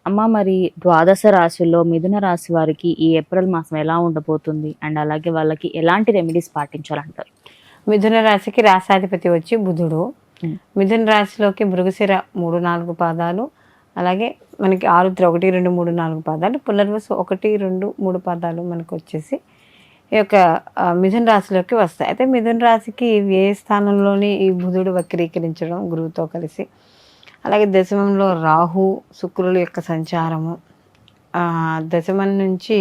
అమ్మ మరి ద్వాదశ రాశుల్లో మిథున రాశి వారికి ఈ ఏప్రిల్ మాసం ఎలా ఉండబోతుంది? అండ్ అలాగే వాళ్ళకి ఎలాంటి రెమెడీస్ పాటించాలంటారు? మిథున రాశికి రాశాధిపతి వచ్చి బుధుడు. ఉమ్. మిథున రాశిలోకి మృగశిర 3-4 పాదాలు, అలాగే మనకి ఆరుద్ర 1-2-3-4 పాదాలు, పునర్వసు 1-2-3 పాదాలు మనకు వచ్చేసి ఈ యొక్క మిథున రాశిలోకి వస్తాయి. అయితే మిథున రాశికి వ్యయ స్థానంలోని ఈ బుధుడు వక్రీకరించడం గురువుతో కలిసి, అలాగే దశమంలో రాహు శుక్రుల యొక్క సంచారము, దశమం నుంచి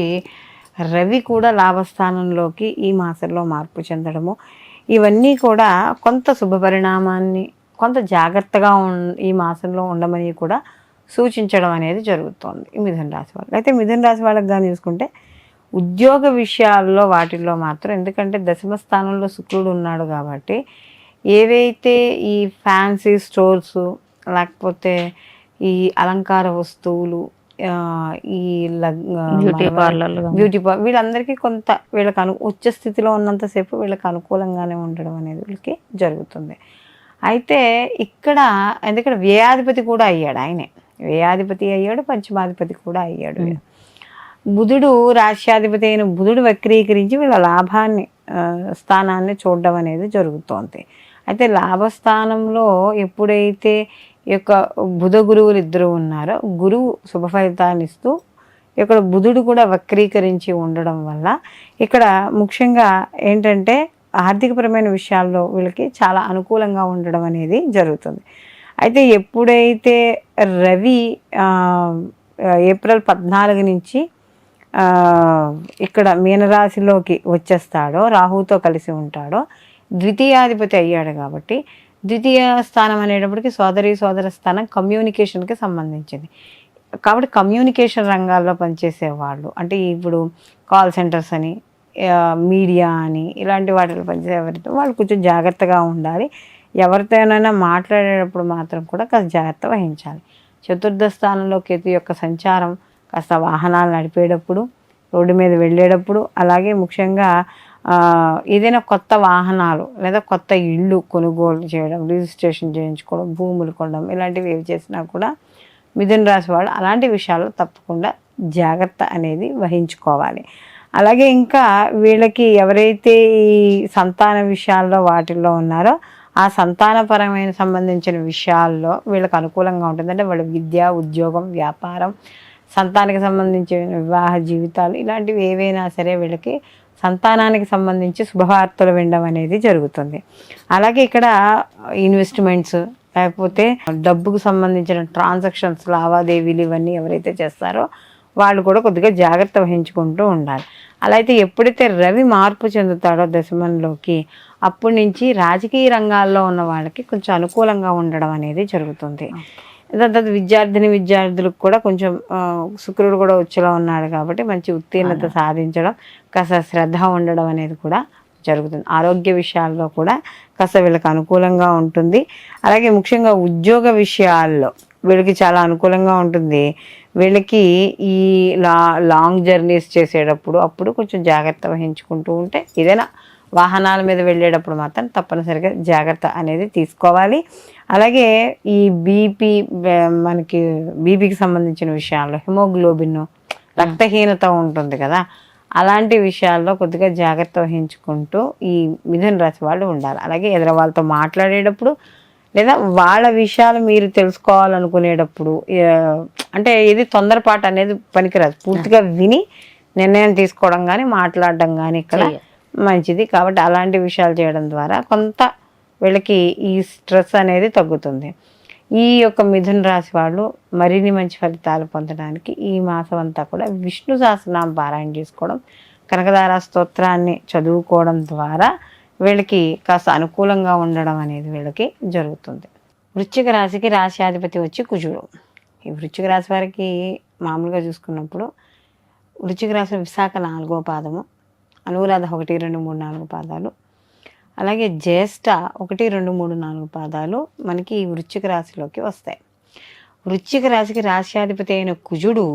రవి కూడా లాభస్థానంలోకి ఈ మాసంలో మార్పు చెందడము, ఇవన్నీ కూడా కొంత శుభ పరిణామాన్ని, కొంత జాగ్రత్తగా ఈ మాసంలో ఉండమని కూడా సూచించడం అనేది జరుగుతోంది ఈ మిథున రాశి వాళ్ళు. అయితే మిథున రాశి వాళ్ళకి కానీ చూసుకుంటే ఉద్యోగ విషయాల్లో వాటిల్లో మాత్రం, ఎందుకంటే దశమ స్థానంలో శుక్రుడు ఉన్నాడు కాబట్టి ఏవైతే ఈ ఫ్యాన్సీ స్టోర్స్, లేకపోతే ఈ అలంకార వస్తువులు, ఈ బ్యూటీ పార్లర్ వీళ్ళందరికీ కొంత వీళ్ళకి ఉచ్చ స్థితిలో ఉన్నంతసేపు వీళ్ళకి అనుకూలంగానే ఉండడం అనేది వీళ్ళకి జరుగుతుంది. అయితే ఇక్కడ ఎందుకంటే వ్యయాధిపతి కూడా అయ్యాడు, ఆయనే వ్యయాధిపతి అయ్యాడు, పంచమాధిపతి కూడా అయ్యాడు. బుధుడు రాష్ట్రాధిపతి అయిన బుధుడు వక్రీకరించి వీళ్ళ లాభాన్ని స్థానాన్ని చూడడం అనేది జరుగుతోంది. అయితే లాభస్థానంలో ఎప్పుడైతే ఈ యొక్క బుధ గురువులు ఇద్దరు ఉన్నారో, గురువు శుభ ఫలితాన్ని ఇస్తూ ఇక్కడ బుధుడు కూడా వక్రీకరించి ఉండడం వల్ల ఇక్కడ ముఖ్యంగా ఏంటంటే ఆర్థికపరమైన విషయాల్లో వీళ్ళకి చాలా అనుకూలంగా ఉండడం అనేది జరుగుతుంది. అయితే ఎప్పుడైతే రవి ఏప్రిల్ 14 నుంచి ఇక్కడ మీనరాశిలోకి వచ్చేస్తాడో, రాహుతో కలిసి ఉంటాడో, ద్వితీయాధిపతి అయ్యాడు కాబట్టి ద్వితీయ స్థానం అనేటప్పటికి సోదర స్థానం కమ్యూనికేషన్కి సంబంధించింది కాబట్టి కమ్యూనికేషన్ రంగాల్లో పనిచేసే వాళ్ళు, అంటే ఇప్పుడు కాల్ సెంటర్స్ అని, మీడియా అని, ఇలాంటి వాటిలో పనిచేసే ఎవరితో వాళ్ళు కొంచెం జాగ్రత్తగా ఉండాలి. ఎవరితోనైనా మాట్లాడేటప్పుడు మాత్రం కూడా కాస్త జాగ్రత్త వహించాలి. చతుర్థ స్థానంలో కేతు యొక్క సంచారం కాస్త వాహనాలు నడిపేటప్పుడు, రోడ్డు మీద వెళ్ళేటప్పుడు, అలాగే ముఖ్యంగా ఏదైనా కొత్త వాహనాలు లేదా కొత్త ఇళ్ళు కొనుగోలు చేయడం, రిజిస్ట్రేషన్ చేయించుకోవడం, భూములు కొనడం, ఇలాంటివి ఏవి చేసినా కూడా మిథున రాశి వాళ్ళు అలాంటి విషయాల్లో తప్పకుండా జాగ్రత్త అనేది వహించుకోవాలి. అలాగే ఇంకా వీళ్ళకి ఎవరైతే ఈ సంతాన విషయాల్లో వాటిల్లో ఉన్నారో ఆ సంతానపరమైన సంబంధించిన విషయాల్లో వీళ్ళకి అనుకూలంగా ఉంటుంది. అంటే వాళ్ళ విద్య, ఉద్యోగం, వ్యాపారం, సంతానానికి సంబంధించిన వివాహ జీవితాలు, ఇలాంటివి ఏవైనా సరే వీళ్ళకి సంతానానికి సంబంధించి శుభవార్తలు వినడం అనేది జరుగుతుంది. అలాగే ఇక్కడ ఇన్వెస్ట్మెంట్స్, లేకపోతే డబ్బుకు సంబంధించిన ట్రాన్సాక్షన్స్, లావాదేవీలు ఇవన్నీ ఎవరైతే చేస్తారో వాళ్ళు కూడా కొద్దిగా జాగ్రత్త వహించుకుంటూ ఉండాలి. అలా అయితే ఎప్పుడైతే రవి మార్పు చెందుతాడో దశమంలోకి, అప్పటి నుంచి రాజకీయ రంగాల్లో ఉన్న వాళ్ళకి కొంచెం అనుకూలంగా ఉండడం అనేది జరుగుతుంది. తర్వాత విద్యార్థులకు కూడా కొంచెం శుక్రుడు కూడా వచ్చేలా ఉన్నాడు కాబట్టి మంచి ఉత్తీర్ణత సాధించడం, కాస్త శ్రద్ధ ఉండడం అనేది కూడా జరుగుతుంది. ఆరోగ్య విషయాల్లో కూడా కాస్త వీళ్ళకి అనుకూలంగా ఉంటుంది. అలాగే ముఖ్యంగా ఉద్యోగ విషయాల్లో వీళ్ళకి చాలా అనుకూలంగా ఉంటుంది. వీళ్ళకి ఈ లాంగ్ జర్నీస్ చేసేటప్పుడు అప్పుడు కొంచెం జాగ్రత్త వహించుకుంటూ ఉంటే, ఏదైనా వాహనాల మీద వెళ్ళేటప్పుడు మాత్రం తప్పనిసరిగా జాగ్రత్త అనేది తీసుకోవాలి. అలాగే ఈ మనకి బీపీకి సంబంధించిన విషయాల్లో హిమోగ్లోబిన్, రక్తహీనత ఉంటుంది కదా, అలాంటి విషయాల్లో కొద్దిగా జాగ్రత్త వహించుకుంటూ ఈ మిథున రాశి వాళ్ళు ఉండాలి. అలాగే ఎదురు వాళ్ళతో మాట్లాడేటప్పుడు లేదా వాళ్ళ విషయాలు మీరు తెలుసుకోవాలనుకునేటప్పుడు, అంటే ఇది తొందరపాటు అనేది పనికిరాదు. పూర్తిగా విని నిర్ణయం తీసుకోవడం కానీ మాట్లాడడం కానీ ఇక్కడ మంచిది. కాబట్టి అలాంటి విషయాలు చేయడం ద్వారా కొంత వీళ్ళకి ఈ స్ట్రెస్ అనేది తగ్గుతుంది. ఈ యొక్క మిథున రాశి వాళ్ళు మరిన్ని మంచి ఫలితాలు పొందడానికి ఈ మాసం అంతా కూడా విష్ణు సహస్రనామ పారాయణ చేసుకోవడం, కనకదార స్తోత్రాన్ని చదువుకోవడం ద్వారా వీళ్ళకి కాస్త అనుకూలంగా ఉండడం అనేది వీళ్ళకి జరుగుతుంది. వృశ్చిక రాశికి రాశ్యాధిపతి వచ్చి కుజుడు. ఈ వృశ్చిక రాశి వారికి మామూలుగా చూసుకున్నప్పుడు వృశ్చిక రాశి విశాఖ 4వ పాదము, అనురాధ 1, 2, 3, 4 పాదాలు, అలాగే జ్యేష్ఠ 1, 2, 3, 4 పాదాలు మనకి ఈ వృశ్చిక రాశిలోకి వస్తాయి. వృశ్చిక రాశికి రాశ్యాధిపతి అయిన కుజుడు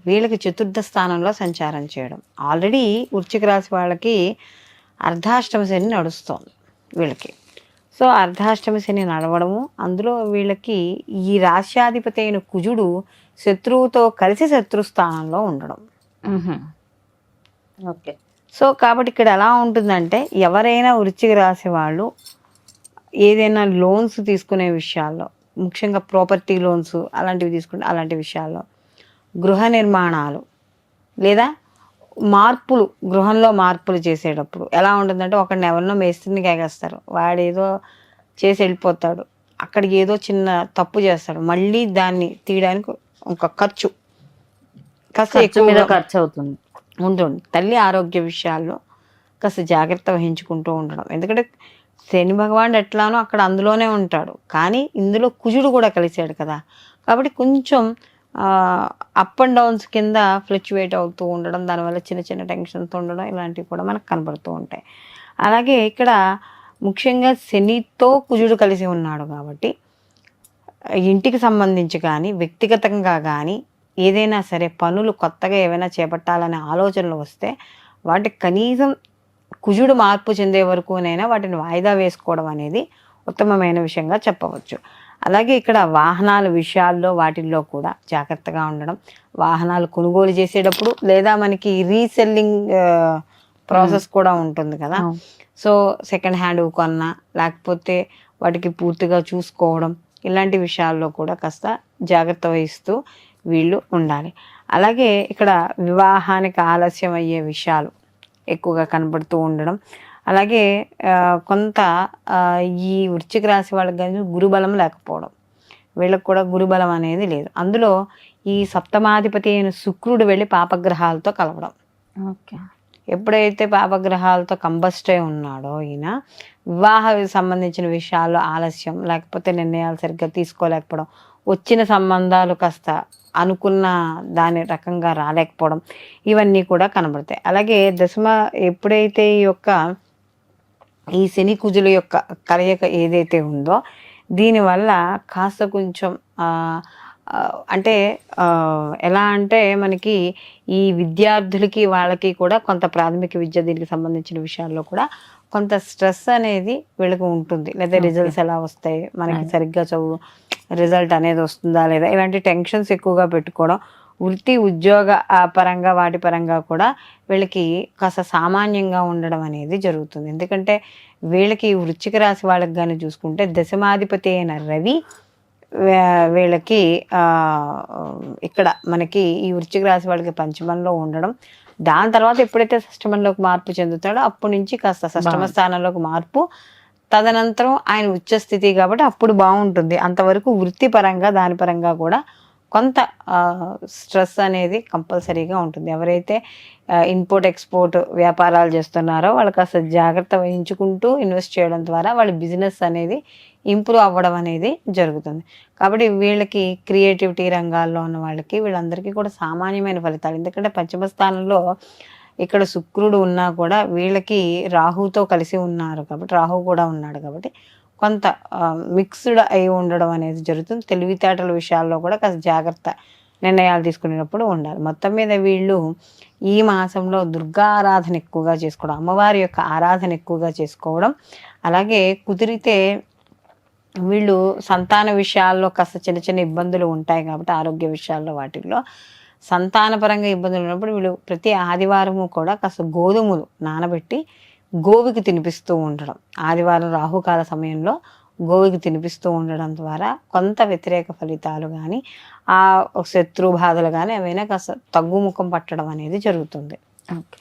వీళ్ళకి చతుర్థ స్థానంలో సంచారం చేయడం. ఆల్రెడీ వృశ్చిక రాశి వాళ్ళకి అర్ధాష్టమ శని నడుస్తోంది వీళ్ళకి. సో అర్ధాష్టమ శని నడవడము, అందులో వీళ్ళకి ఈ రాశ్యాధిపతి అయిన కుజుడు శత్రువుతో కలిసి శత్రు స్థానంలో ఉండడం. ఓకే. సో కాబట్టి ఇక్కడ ఎలా ఉంటుందంటే, ఎవరైనా వృశ్చిక రాశి వాళ్ళు ఏదైనా లోన్స్ తీసుకునే విషయాల్లో, ముఖ్యంగా ప్రాపర్టీ లోన్స్ అలాంటివి తీసుకుంటే అలాంటి విషయాల్లో, గృహ నిర్మాణాలు లేదా మార్పులు, గృహంలో మార్పులు చేసేటప్పుడు ఎలా ఉంటుందంటే, ఒకడిని ఎవరినో మేస్త్రిని కేగేస్తారు, వాడు ఏదో చేసి వెళ్ళిపోతాడు, అక్కడికి ఏదో చిన్న తప్పు చేస్తాడు, మళ్ళీ దాన్ని తీయడానికి ఒక ఖర్చు కాస్త ఖర్చు మీద ఎక్కువగా ఖర్చు అవుతుంది. ఉంటుంది. తల్లి ఆరోగ్య విషయాల్లో కాస్త జాగ్రత్త వహించుకుంటూ ఉండడం. ఎందుకంటే శని భగవానుడు ఎట్లానో అక్కడ అందులోనే ఉంటాడు, కానీ ఇందులో కుజుడు కూడా కలిసాడు కదా, కాబట్టి కొంచెం అప్ అండ్ డౌన్స్ కింద ఫ్లక్చువేట్ అవుతూ ఉండడం, దానివల్ల చిన్న చిన్న టెన్షన్స్ ఉండడం ఇలాంటివి కూడా మనకు కనబడుతూ ఉంటాయి. అలాగే ఇక్కడ ముఖ్యంగా శనితో కుజుడు కలిసి ఉన్నాడు కాబట్టి ఇంటికి సంబంధించి కానీ వ్యక్తిగతంగా కానీ ఏదైనా సరే పనులు కొత్తగా ఏవైనా చేపట్టాలనే ఆలోచనలు వస్తే వాటికి కనీసం కుజుడు మార్పు చెందే వరకునైనా వాటిని వాయిదా వేసుకోవడం అనేది ఉత్తమమైన విషయంగా చెప్పవచ్చు. అలాగే ఇక్కడ వాహనాల విషయాల్లో వాటిల్లో కూడా జాగ్రత్తగా ఉండడం, వాహనాలు కొనుగోలు చేసేటప్పుడు లేదా మనకి రీసెల్లింగ్ ప్రాసెస్ కూడా ఉంటుంది కదా, సో సెకండ్ హ్యాండ్ కొన్నా లేకపోతే వాటికి పూర్తిగా చూసుకోవడం ఇలాంటి విషయాల్లో కూడా కాస్త జాగ్రత్త వహిస్తూ వీళ్ళు ఉండాలి. అలాగే ఇక్కడ వివాహానికి ఆలస్యం అయ్యే విషయాలు ఎక్కువగా కనబడుతూ ఉండడం, అలాగే కొంత ఈ వృశ్చిక రాశి వాళ్ళకి కానీ గురుబలం లేకపోవడం, వీళ్ళకి కూడా గురుబలం అనేది లేదు. అందులో ఈ సప్తమాధిపతి అయిన శుక్రుడు వెళ్ళి పాపగ్రహాలతో కలవడం. ఓకే. ఎప్పుడైతే పాపగ్రహాలతో కంబస్ట్ అయి ఉన్నాడో ఈయన, వివాహ సంబంధించిన విషయాల్లో ఆలస్యం, లేకపోతే నిర్ణయాలు సరిగ్గా తీసుకోలేకపోవడం, వచ్చిన సంబంధాలు కాస్త అనుకున్న దాని రకంగా రాలేకపోవడం, ఇవన్నీ కూడా కనబడతాయి. అలాగే దశమ ఎప్పుడైతే ఈ శని కుజుల యొక్క కలయిక ఏదైతే ఉందో దీనివల్ల కాస్త కొంచెం అంటే ఎలా అంటే మనకి ఈ విద్యార్థులకి వాళ్ళకి కూడా కొంత ప్రాథమిక విద్య దీనికి సంబంధించిన విషయాల్లో కూడా కొంత స్ట్రెస్ అనేది వీళ్ళకి ఉంటుంది. లేదా రిజల్ట్స్ ఎలా వస్తాయి, మనకి సరిగ్గా రిజల్ట్ అనేది వస్తుందా లేదా, ఇలాంటి టెన్షన్స్ ఎక్కువగా పెట్టుకోవడం, వృత్తి ఉద్యోగ పరంగా వాటి పరంగా కూడా వీళ్ళకి కాస్త సామాన్యంగా ఉండడం అనేది జరుగుతుంది. ఎందుకంటే వీళ్ళకి వృశ్చిక రాశి వాళ్ళకి కానీ చూసుకుంటే దశమాధిపతి అయిన రవి వీళ్ళకి ఇక్కడ మనకి ఈ వృశ్చిక రాశి వాళ్ళకి పంచమంలో ఉండడం, దాని తర్వాత ఎప్పుడైతే షష్టమంలోకి మార్పు చెందుతాడో అప్పటి నుంచి కాస్త షష్టమ స్థానంలోకి మార్పు, తదనంతరం ఆయన ఉచ్చస్థితి కాబట్టి అప్పుడు బాగుంటుంది. అంతవరకు వృత్తిపరంగా దాని పరంగా కూడా కొంత స్ట్రెస్ అనేది కంపల్సరీగా ఉంటుంది. ఎవరైతే ఇంపోర్ట్ ఎక్స్పోర్ట్ వ్యాపారాలు చేస్తున్నారో వాళ్ళు కాస్త జాగ్రత్త వహించుకుంటూ ఇన్వెస్ట్ చేయడం ద్వారా వాళ్ళ బిజినెస్ అనేది ఇంప్రూవ్ అవ్వడం అనేది జరుగుతుంది. కాబట్టి వీళ్ళకి క్రియేటివిటీ రంగాల్లో ఉన్న వాళ్ళకి వీళ్ళందరికీ కూడా సామాన్యమైన ఫలితాలు. ఎందుకంటే పంచమ స్థానంలో ఇక్కడ శుక్రుడు ఉన్నా కూడా వీళ్ళకి రాహుతో కలిసి ఉన్నారు కాబట్టి, రాహు కూడా ఉన్నాడు కాబట్టి కొంత మిక్స్డ్ అయి ఉండడం అనేది జరుగుతుంది. తెలివితేటల విషయాల్లో కూడా కాస్త జాగ్రత్త నిర్ణయాలు తీసుకునేటప్పుడు ఉండాలి. మొత్తం మీద వీళ్ళు ఈ మాసంలో దుర్గా ఆరాధన ఎక్కువగా చేసుకోవడం, అమ్మవారి యొక్క ఆరాధన ఎక్కువగా చేసుకోవడం, అలాగే కుదిరితే వీళ్ళు సంతాన విషయాల్లో కాస్త చిన్న చిన్న ఇబ్బందులు ఉంటాయి కాబట్టి ఆరోగ్య విషయాల్లో వాటిల్లో సంతానపరంగా ఇబ్బందులు ఉన్నప్పుడు వీళ్ళు ప్రతి ఆదివారము కూడా కాస్త గోధుమలు నానబెట్టి గోవుకి తినిపిస్తూ ఉండడం, ఆదివారం రాహుకాల సమయంలో గోవుకి తినిపిస్తూ ఉండడం ద్వారా కొంత వ్యతిరేక ఫలితాలు కానీ ఆ శత్రు బాధలు కానీ అవైనా కాస్త తగ్గుముఖం పట్టడం అనేది జరుగుతుంది. ఓకే.